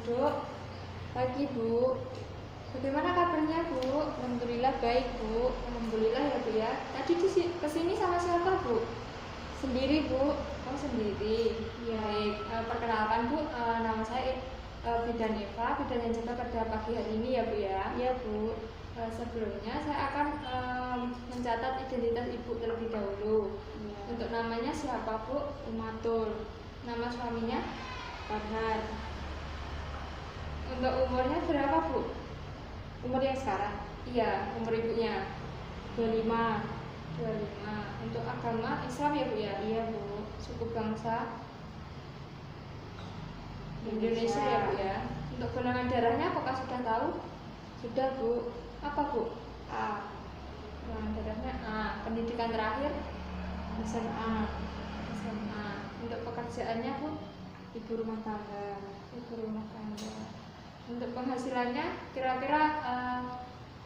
Dok. Pagi, Bu. Bagaimana kabarnya, Bu? Alhamdulillah baik, Bu. Alhamdulillah ya, Bu ya. Tadi kesini sama siapa, Bu? Sendiri, Bu. Oh, sendiri. Ya. Baik. Perkenalkan, Bu. Nama saya Bidan Eva. Bidan yang jaga pada pagi hari ini ya, Bu ya. Iya, Bu. Sebelumnya saya akan mencatat identitas Ibu terlebih dahulu. Ya. Untuk namanya siapa, Bu? Umatul. Nama suaminya? Farhan. Untuk umurnya berapa, Bu? Umur yang sekarang? Iya, umur ibunya 25. 25. Untuk agama Islam ya, Bu ya? Iya, Bu. Suku bangsa Indonesia ya, Bu ya. Untuk golongan darahnya apakah sudah tahu? Sudah, Bu. Apa, Bu? A. Golongan darahnya A. Pendidikan terakhir SMA. SMA. Untuk pekerjaannya, Bu? Ibu rumah tangga. Ibu rumah tangga. Untuk penghasilannya kira-kira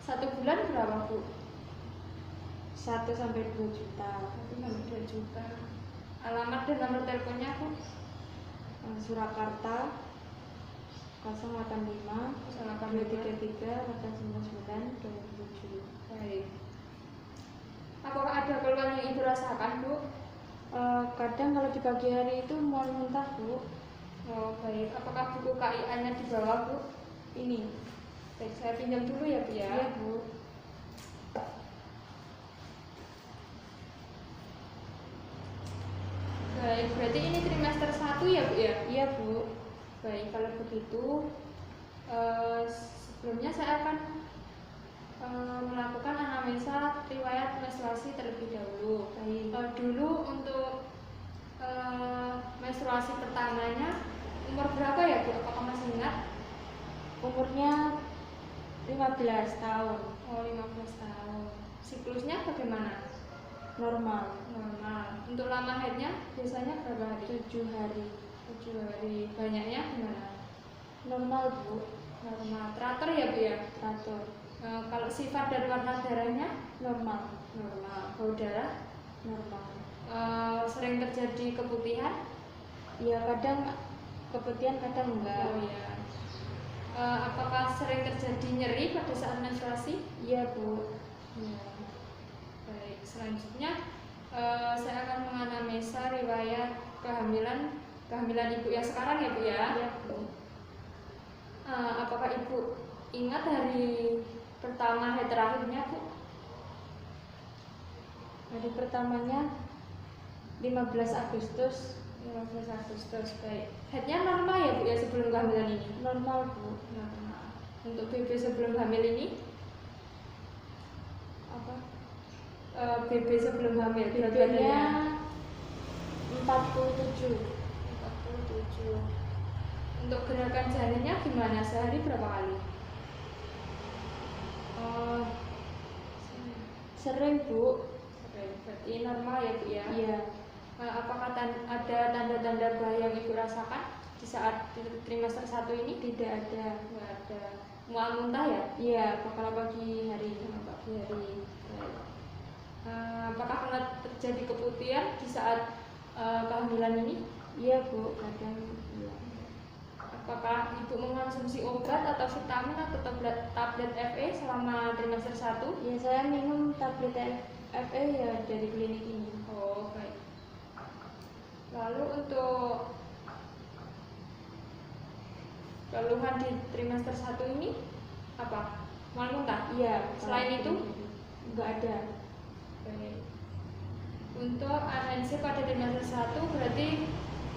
1 bulan berapa, Bu? 1 sampai 2 juta. 1 sampai 2 juta. Alamat dan nomor teleponnya, Bu? Surakarta 085 233 499 27. Baik. Apakah ada keluhan yang Ibu rasakan, Bu? Kadang kalau di pagi hari itu mau muntah, Bu. Oh, baik. Apakah buku KIA-nya dibawa, Bu? Ini. Baik, saya pinjam dulu ya, Bu ya. Iya, Bu. Baik, berarti ini trimester 1 ya, Bu ya? Iya, Bu. Baik, kalau begitu sebelumnya saya akan melakukan anamnesa riwayat menstruasi terlebih dahulu. Baik. Dulu untuk menstruasi pertamanya umur berapa ya, Bu? Apakah masih ingat? Umurnya 15 tahun. Oh, 15 tahun. Siklusnya bagaimana? Normal. Normal. Untuk lama haidnya biasanya berapa hari? 7 hari. 7 hari. Banyaknya gimana? Normal, Bu. Normal. Teratur ya, Bu ya? Teratur. Kalau sifat dan warna darahnya Normal. normal. Bau darah Normal. sering terjadi keputihan? Ya, kadang keputihan, kadang enggak. Oh ya. Apakah sering terjadi nyeri pada saat menstruasi? Iya, Bu. Ya. Baik, selanjutnya saya akan menganamnesa riwayat kehamilan Ibu yang sekarang ya, Bu ya? Iya, Bu. Apakah Ibu ingat hari pertama haid terakhirnya, Bu? Hari pertamanya 15 Agustus. 15 Agustus, baik. Haidnya normal ya, Bu ya, sebelum kehamilan ini? Normal, Bu. Normal. Untuk BB sebelum hamil ini? Apa? BB sebelum hamil, berat BB-nya badannya 47. 47. Untuk gerakan janinnya gimana? Sehari berapa kali? Sering, Bu. Berarti normal ya, Bu ya? Iya. Apakah ada tanda-tanda bahaya yang Ibu rasakan di saat trimester 1 ini? Tidak ada. Nggak ada. Mual muntah ya? Iya, bakal pagi hari. Pagi hari. Apakah pernah terjadi keputihan di saat kehamilan ini? Iya, Bu. Kadang iya. Apakah Ibu mengonsumsi obat atau vitamin atau tablet FE selama trimester 1? Ya, saya minum tablet FE ya dari klinik ini. Oh, baik. Lalu untuk keluhan di trimester 1 ini apa? Mual muntah? Iya. Selain itu? Enggak ada. Baik. Untuk ANC pada trimester 1 berarti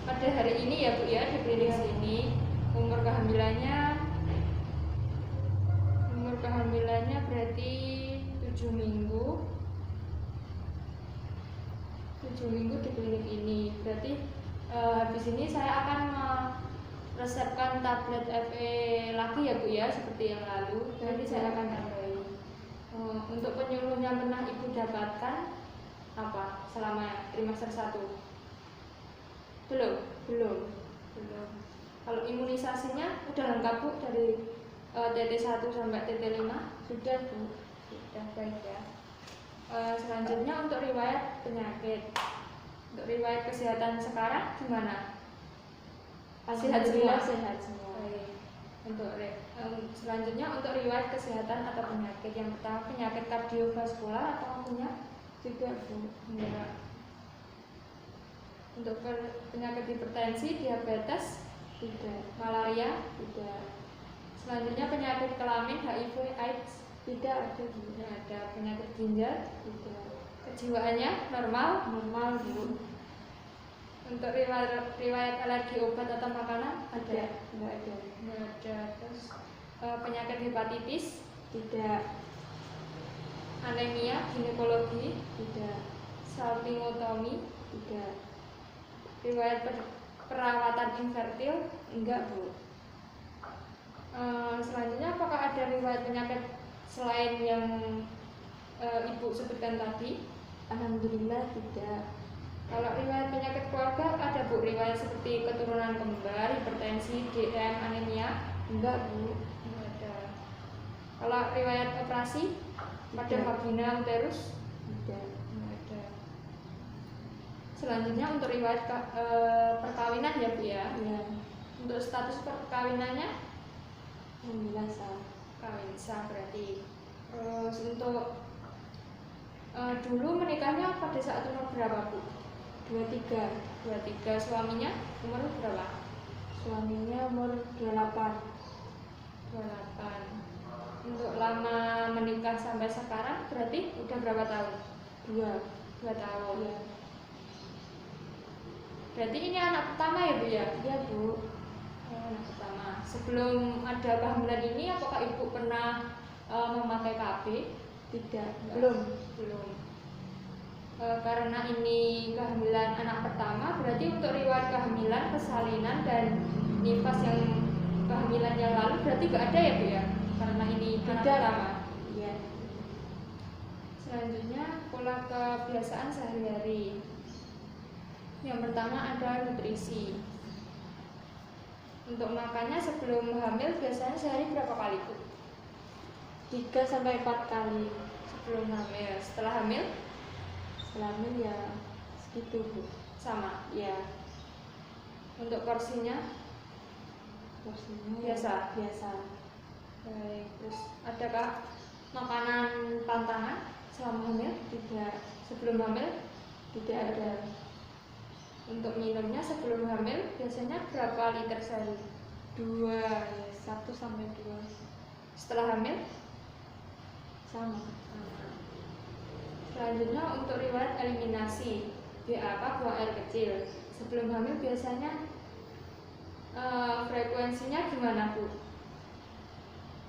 pada hari ini ya, Bu ya, di klinik sini. Umur kehamilannya berarti 7 minggu. 7 minggu di klinik ini. Berarti habis ini saya akan meresepkan tablet FE lagi ya, Bu ya, seperti yang lalu. Nanti saya akan tambahin. Untuk penyuluh yang pernah Ibu dapatkan apa selama trimester 1? Belum. Kalau imunisasinya udah lengkap, Bu, dari TT1 sampai TT5? Sudah, Bu. Sudah, baik ya. Selanjutnya untuk riwayat penyakit. Untuk riwayat kesehatan sekarang gimana? Sehat semua? Alhamdulillah sehat semua. Baik. Selanjutnya untuk riwayat kesehatan atau penyakit. Yang pertama penyakit kardiovaskular atau punya? Tidak, Bu. Enggak. Untuk penyakit hipertensi, diabetes, Tidak. malaria, Tidak. selanjutnya penyakit kelamin, HIV, AIDS, Tidak ada, Bu. tidak ada. Penyakit ginjal, Tidak. kejiwaannya normal. Normal, Bu. Untuk riwayat alergi obat atau makanan, ada? Tidak ada. Tidak ada. Terus penyakit hepatitis, Tidak. anemia, ginekologi, Tidak. salpingotomi, Tidak. riwayat perawatan infertil, Enggak, Bu. selanjutnya apakah ada riwayat penyakit selain yang ibu sebutkan tadi? Alhamdulillah tidak. Kalau riwayat penyakit keluarga ada, Bu, riwayat seperti keturunan kembar, hipertensi, DM, anemia? Enggak, Bu. Tidak ada. Kalau riwayat operasi pada Tidak. vagina, uterus? Tidak. Tidak ada. Selanjutnya untuk riwayat perkawinan ya, Bu ya. Ya. Untuk status perkawinannya Alhamdulillah sah. kawin sah berarti. Terus untuk dulu menikahnya pada saat umur berapa, Bu? 23. 23. Suaminya umur berapa? Suaminya umur 28. 28. Untuk lama menikah sampai sekarang berarti udah berapa tahun? 2. 2 tahun. Ya. Berarti ini anak pertama ya, Bu ya? Iya, Bu. Anak pertama. Sebelum ada kehamilan ini apakah Ibu pernah memakai KB? Tidak. Belum. Belum. Karena ini kehamilan anak pertama, berarti untuk riwayat kehamilan, persalinan dan nifas yang kehamilan yang lalu berarti nggak ada ya, Bu ya? Karena ini anak Tidak. pertama. Iya. Selanjutnya pola kebiasaan sehari-hari. Yang pertama ada nutrisi. Untuk makannya sebelum hamil biasanya sehari berapa kali, Bu? 3 sampai 4 kali. Sebelum hamil. Setelah hamil Selama ya segitu, Bu. sama. Ya. Untuk porsinya Porsinya Biasa? Biasa. baik. Terus adakah makanan pantangan selama hamil? Tidak. Sebelum hamil? Tidak ada. Untuk minumnya sebelum hamil biasanya berapa liter sehari? 2. Ya, 1 sampai 2. Setelah hamil? Sama. Selanjutnya untuk riwayat eliminasi BAK, buang air kecil. Sebelum hamil biasanya frekuensinya gimana, Bu?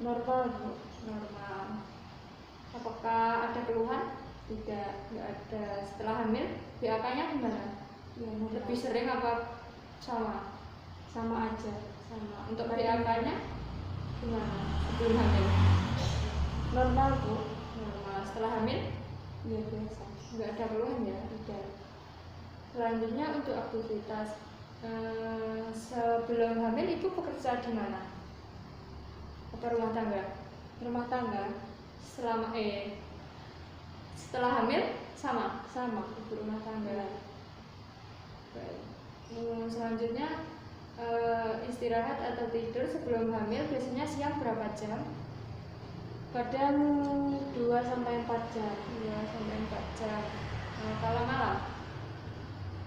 Normal, Bu. Normal. Apakah ada keluhan? Tidak. Nggak ada. Setelah hamil BAK-nya gimana? Ya, normal. Lebih sering apa sama? Sama aja. Sama. Untuk BAK-nya gimana? Sebelum hamil? Normal, Bu. Normal. Setelah hamil Ya, biasa. nggak ada keluhan ya? Tidak. Selanjutnya untuk aktivitas sebelum hamil ibu bekerja di mana? Apa rumah tangga? Rumah tangga Setelah hamil sama sama. ibu rumah tangga. Ya. Baik. Selanjutnya istirahat atau tidur sebelum hamil biasanya siang berapa jam? Kadang 2 sampai 4 jam. 2 sampai 4 jam. Kalau malam?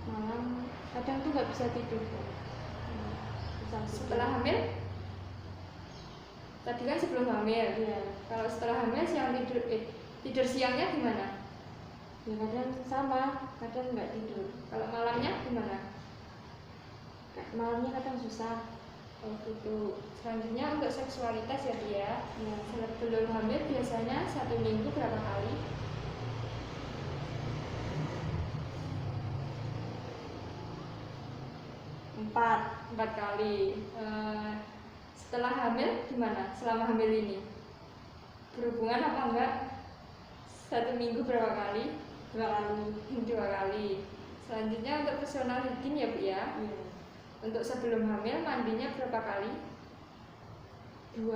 Malam kadang tuh nggak bisa tidur, Bu. Bisa tidur. Setelah hamil? Tadi kan sebelum hamil. Iya. Kalau setelah hamil siang tidur siangnya gimana? Ya, kadang sama, kadang nggak tidur. Kalau malamnya gimana? Malamnya kadang susah. Oh gitu. Selanjutnya untuk seksualitas ya dia. Ya. Sebelum hamil biasanya 1 minggu berapa kali? 4 kali. Setelah hamil gimana? Selama hamil ini berhubungan apa enggak? 1 minggu berapa kali? 2 kali. 2 kali. Selanjutnya untuk personal hygiene ya, Bu ya. Iya. Untuk sebelum hamil mandinya berapa kali? 2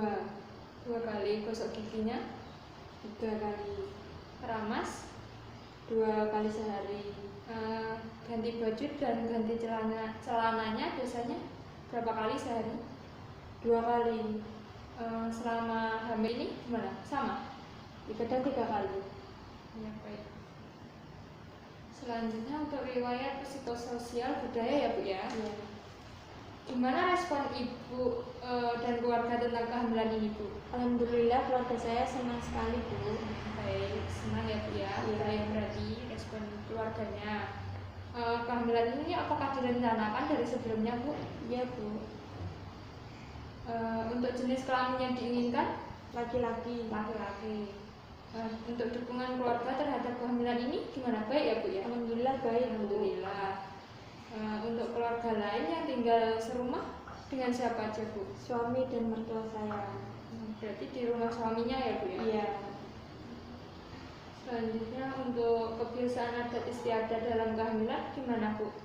kali. Gosok giginya 3 kali. keramas 2 kali sehari. ganti baju dan ganti celananya biasanya berapa kali sehari? 2 kali. Selama hamil ini gimana? Sama? Kadang 3 kali. Ya, baik. Selanjutnya untuk riwayat psikososial budaya ya Bu ya. Ya. Gimana respon Ibu dan keluarga tentang kehamilan ini Bu? Alhamdulillah keluarga saya senang sekali Bu. Baik, senang ya Bu ya. Iya. Baik, berarti respon keluarganya. Kehamilan ini apakah direncanakan dari sebelumnya Bu? Iya Bu. Untuk jenis kelamin yang diinginkan? Laki-laki. Laki-laki. Untuk dukungan keluarga terhadap kehamilan ini gimana? Baik ya Bu ya? Alhamdulillah baik Bu. Alhamdulillah. Untuk keluarga lain yang tinggal serumah dengan siapa aja Bu? Suami dan mertua saya. Berarti di rumah suaminya ya Bu ya? Iya. Selanjutnya untuk kebiasaan adat istiadat dalam kehamilan gimana Bu?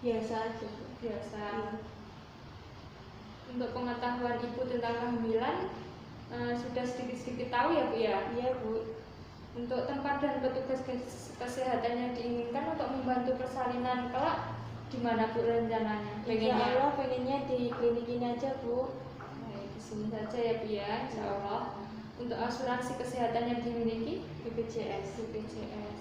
Biasa aja Bu. Biasa. Iya. Untuk pengetahuan Ibu tentang kehamilan sudah sedikit-sedikit tahu ya Bu ya? Iya Bu. Untuk tempat dan petugas kesehatan yang diinginkan untuk membantu persalinan kelak di mana Bu rencananya? Insya Allah pengennya di klinik ini aja Bu. Baik, di sini saja ya Bu ya, Insya Allah. Untuk asuransi kesehatan yang dimiliki BPJS. BPJS.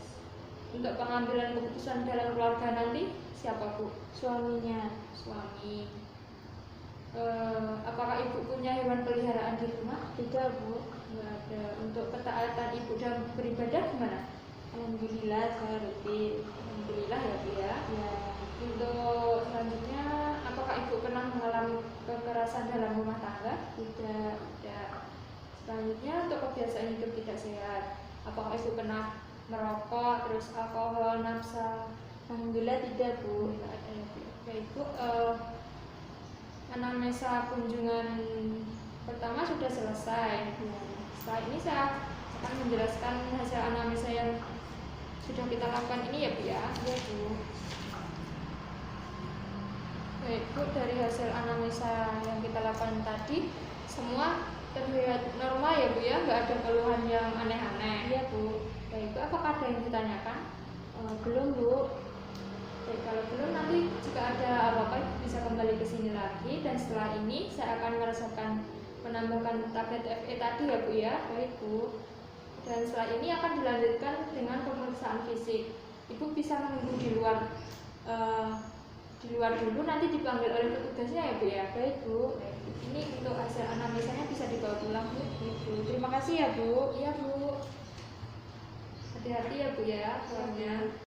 Untuk pengambilan keputusan dalam keluarga nanti siapa Bu? Suaminya. Suami. Apakah Ibu punya hewan peliharaan di rumah? Tidak Bu. Nggak ada. Untuk ketaatan Ibu dalam beribadah gimana? Alhamdulillah saya rutin. Alhamdulillah ya Bu ya. Ya. Untuk selanjutnya, apakah Ibu pernah mengalami kekerasan dalam rumah tangga? Tidak. Tidak. Selanjutnya untuk kebiasaan hidup tidak sehat, apakah Ibu pernah merokok, terus alkohol, nafsa? Alhamdulillah tidak Bu. Tidak ada ya Bu. Oke Ibu, anamnesa kunjungan pertama sudah selesai. Ya. Setelah ini saya akan menjelaskan hasil anamnesa yang sudah kita lakukan ini ya Bu ya. Iya Bu. Baik Bu, dari hasil anamnesa yang kita lakukan tadi semua terlihat normal ya Bu ya, nggak ada keluhan yang aneh-aneh. Iya Bu. Baik Bu, apakah ada yang ditanyakan? Belum Bu. Baik, kalau belum nanti jika ada apa-apa Ibu bisa kembali ke sini lagi, dan setelah ini saya akan merasakan menambahkan tablet FE tadi ya Bu ya. Baik Bu. Dan setelah ini akan dilanjutkan dengan pemeriksaan fisik. Ibu bisa menunggu di luar dulu, nanti dipanggil oleh petugasnya ya Bu ya. Baik Bu. Ini untuk hasil anamnesanya bisa dibawa pulang Bu. Baik Bu. Terima kasih ya Bu. Iya Bu. Hati-hati ya Bu ya, pulangnya.